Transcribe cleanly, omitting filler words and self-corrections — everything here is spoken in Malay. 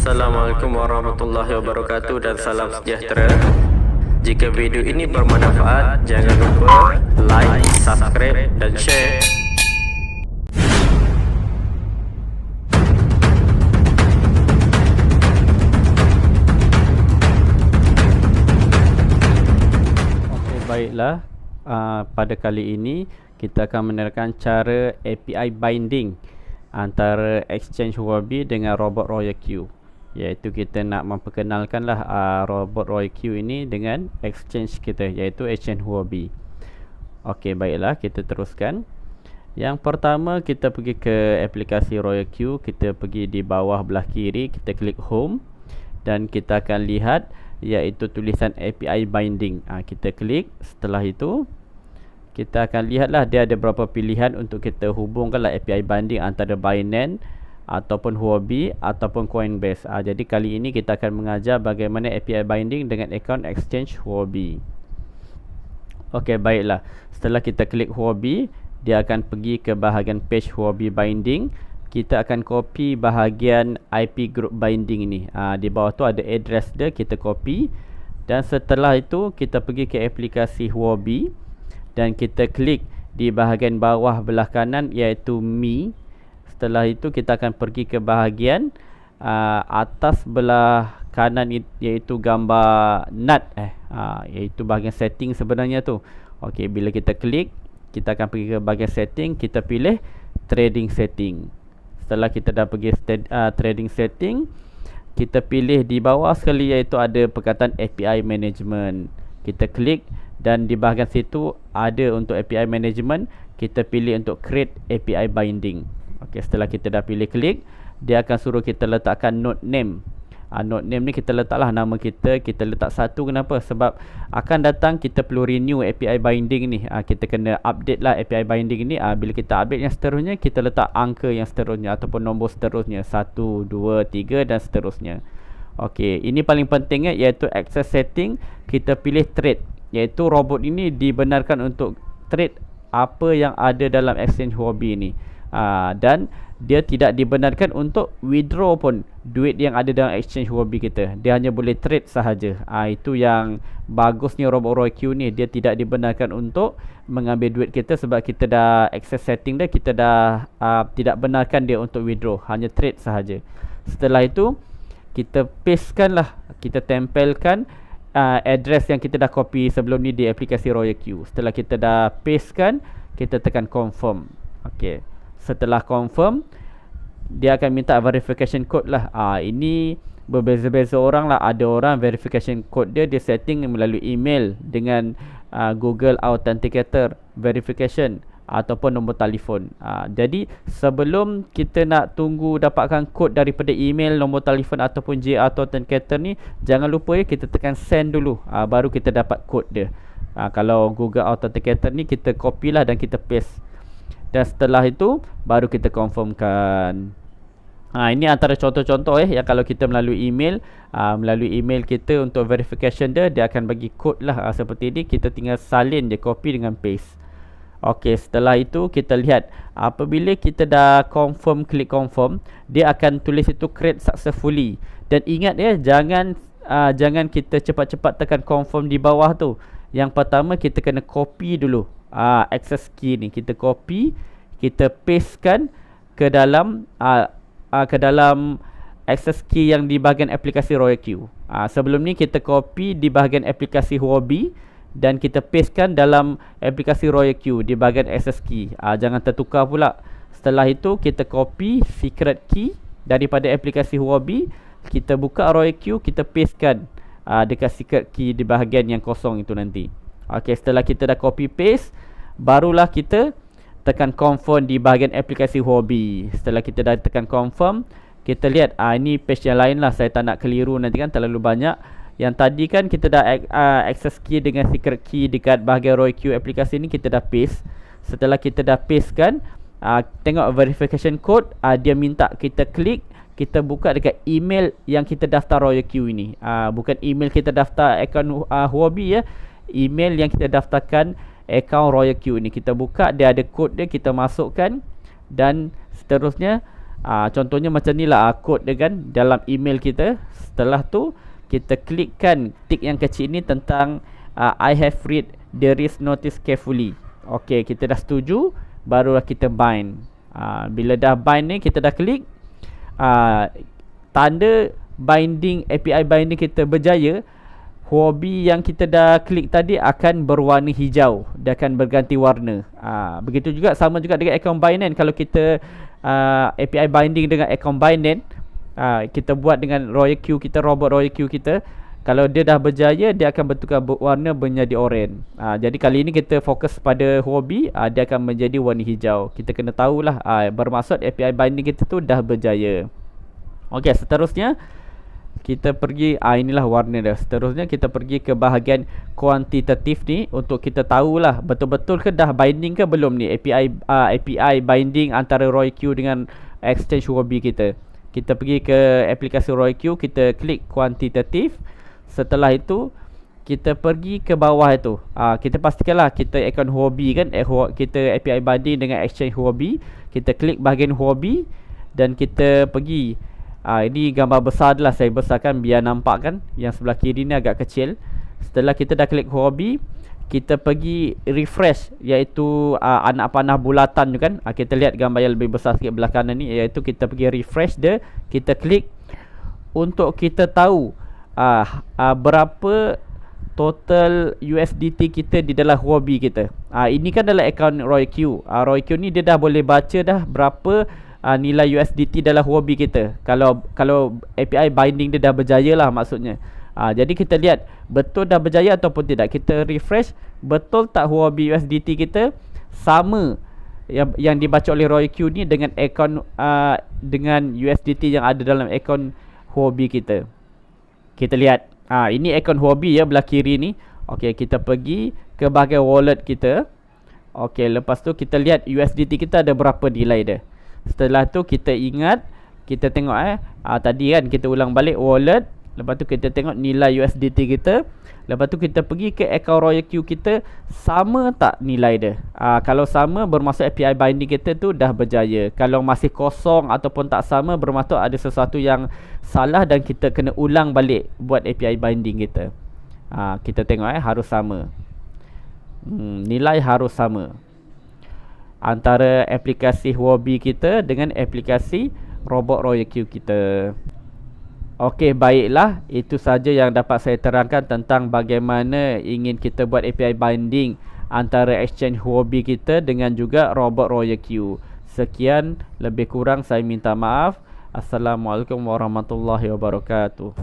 Assalamualaikum warahmatullahi wabarakatuh dan salam sejahtera. Jika video ini bermanfaat, jangan lupa like, subscribe dan share. Okey, baiklah. Pada kali ini kita akan menerangkan cara API binding antara Exchange Huobi dengan robot Royal Queue. Iaitu kita nak memperkenalkanlah robot Royal Queue ini dengan exchange kita, iaitu Exchange Huobi. Okey, baiklah, kita teruskan. Yang pertama, kita pergi ke aplikasi Royal Queue. Kita pergi di bawah belah kiri, kita klik home dan kita akan lihat iaitu tulisan API binding. Kita klik. Setelah itu kita akan lihatlah dia ada beberapa pilihan untuk kita hubungkanlah API binding antara Binance ataupun Huobi ataupun Coinbase. Jadi kali ini kita akan mengajar bagaimana API binding dengan akaun Exchange Huobi. Okey, baiklah. Setelah kita klik Huobi, dia akan pergi ke bahagian page Huobi binding. Kita akan copy bahagian IP group binding ini. Di bawah tu ada address dia, kita copy. Dan setelah itu kita pergi ke aplikasi Huobi dan kita klik di bahagian bawah belah kanan iaitu Me. Setelah itu kita akan pergi ke bahagian atas belah kanan iaitu gambar NUT iaitu bahagian setting sebenarnya tu. Okey, bila kita klik, kita akan pergi ke bahagian setting, kita pilih trading setting. Setelah kita dah pergi trading setting, kita pilih di bawah sekali iaitu ada perkataan API management. Kita klik dan di bahagian situ ada untuk API management, kita pilih untuk create API binding. Okey, setelah kita dah pilih klik, dia akan suruh kita letakkan node name. Node name ni kita letaklah nama kita letak satu. Kenapa? Sebab akan datang kita perlu renew API binding ni. Kita kena update lah API binding ni. Bila kita update yang seterusnya, kita letak angka yang seterusnya ataupun nombor seterusnya, 1, 2, 3 dan seterusnya. Okey, ini paling pentingnya iaitu access setting. Kita pilih trade, iaitu robot ini dibenarkan untuk trade apa yang ada dalam Exchange Huobi ni. Dan dia tidak dibenarkan untuk withdraw pun duit yang ada dalam Exchange Huobi kita. Dia hanya boleh trade sahaja. Itu yang bagusnya robot Royal Queue ni. Dia tidak dibenarkan untuk mengambil duit kita sebab kita dah access setting dia, kita dah tidak benarkan dia untuk withdraw, hanya trade sahaja. Setelah itu kita pastekan lah, kita tempelkan address yang kita dah copy sebelum ni di aplikasi Royal Queue. Setelah kita dah pastekan, kita tekan confirm. Okey. Setelah confirm, dia akan minta verification code lah. Ini berbeza-beza orang lah. Ada orang verification code dia setting melalui email dengan Google Authenticator verification ataupun nombor telefon. Jadi sebelum kita nak tunggu dapatkan kod daripada email, nombor telefon ataupun J Authenticator ni, jangan lupa kita tekan send dulu, baru kita dapat kod dia. Kalau Google Authenticator ni kita copy lah dan kita paste. Dan setelah itu baru kita confirmkan. Ini antara contoh-contoh yang kalau kita melalui email, kita untuk verification dia akan bagi kod lah seperti ini. Kita tinggal salin je, copy dengan paste. Okey, setelah itu kita lihat apabila kita dah confirm, klik confirm, dia akan tulis itu create successfully. Dan ingat jangan kita cepat-cepat tekan confirm di bawah tu. Yang pertama kita kena copy dulu access key ni. Kita copy, kita pastekan ke dalam access key yang di bahagian aplikasi Royal Queue. Sebelum ni kita copy di bahagian aplikasi Huobi dan kita pastekan dalam aplikasi Royal Queue di bahagian access key. Jangan tertukar pula. Setelah itu kita copy secret key daripada aplikasi Huobi, kita buka Royal Queue, kita pastekan dekat secret key di bahagian yang kosong itu nanti. Okey, setelah kita dah copy paste, barulah kita tekan confirm di bahagian aplikasi Huobi. Setelah kita dah tekan confirm, kita lihat ini page yang lain lah. Saya tak nak keliru nanti kan terlalu banyak. Yang tadi kan kita dah access key dengan secret key dekat bahagian Royal Queue aplikasi ni, kita dah paste. Setelah kita dah paste kan, tengok verification code, dia minta kita klik, kita buka dekat email yang kita daftar Royal Queue ini. Bukan email kita daftar akaun Huobi ya. Email yang kita daftarkan akaun Royal Queue ni, kita buka, dia ada kod dia, kita masukkan dan seterusnya Contohnya macam ni lah kod dia kan dalam email kita. Setelah tu kita klikkan tik yang kecil ni tentang I have read the risk notice carefully. Okey, kita dah setuju, barulah kita bind. Bila dah bind ni, kita dah klik, tanda binding, API binding kita berjaya. Huobi yang kita dah klik tadi akan berwarna hijau, dia akan berganti warna. Begitu juga, sama juga dengan account Binance. Kalau kita API binding dengan account Binance, kita buat dengan Royal Q kita, robot Royal Q kita, kalau dia dah berjaya, dia akan bertukar warna menjadi oren. Jadi kali ini kita fokus pada Huobi, dia akan menjadi warna hijau. Kita kena tahulah, bermaksud API binding kita tu dah berjaya. Okey, seterusnya kita pergi, inilah warna dah. Seterusnya kita pergi ke bahagian kuantitatif ni untuk kita tahulah betul-betul ke dah binding ke belum ni API binding antara Royal Q dengan exchange Huobi kita. Kita pergi ke aplikasi Royal Q, kita klik kuantitatif. Setelah itu kita pergi ke bawah itu. Kita pastikanlah kita account Huobi kan, kita API binding dengan exchange Huobi. Kita klik bahagian Huobi dan kita pergi. Ini gambar besar adalah, saya besarkan biar nampak kan. Yang sebelah kiri ni agak kecil. Setelah kita dah klik Huobi, kita pergi refresh, iaitu anak panah bulatan tu kan. Kita lihat gambar yang lebih besar sikit belah kanan ni, iaitu kita pergi refresh dia. Kita klik untuk kita tahu berapa total USDT kita di dalam Huobi kita. Ini kan dalam account Royal Q. Royal Q ni dia dah boleh baca dah berapa nilai USDT dalam Huobi kita. Kalau API binding dia dah berjaya lah maksudnya. Jadi kita lihat betul dah berjaya ataupun tidak. Kita refresh, betul tak Huobi USDT kita sama yang dibaca oleh Royal Q ni dengan account dengan USDT yang ada dalam account Huobi kita. Kita lihat, ini account Huobi ya, belah kiri ni. Okey, kita pergi ke bahagian wallet kita. Okey, lepas tu kita lihat USDT kita ada berapa nilai dia. Setelah tu kita ingat, kita tengok tadi kan kita ulang balik wallet. Lepas tu kita tengok nilai USDT kita. Lepas tu kita pergi ke account Royal Q kita, sama tak nilai dia. Kalau sama, bermaksud API binding kita tu dah berjaya. Kalau masih kosong ataupun tak sama, bermaksud ada sesuatu yang salah dan kita kena ulang balik buat API binding kita. Kita tengok harus sama. Nilai harus sama antara aplikasi Huobi kita dengan aplikasi robot Royal Q kita. Okey, baiklah, itu saja yang dapat saya terangkan tentang bagaimana ingin kita buat API binding antara exchange Huobi kita dengan juga robot Royal Q. Sekian, lebih kurang saya minta maaf. Assalamualaikum warahmatullahi wabarakatuh.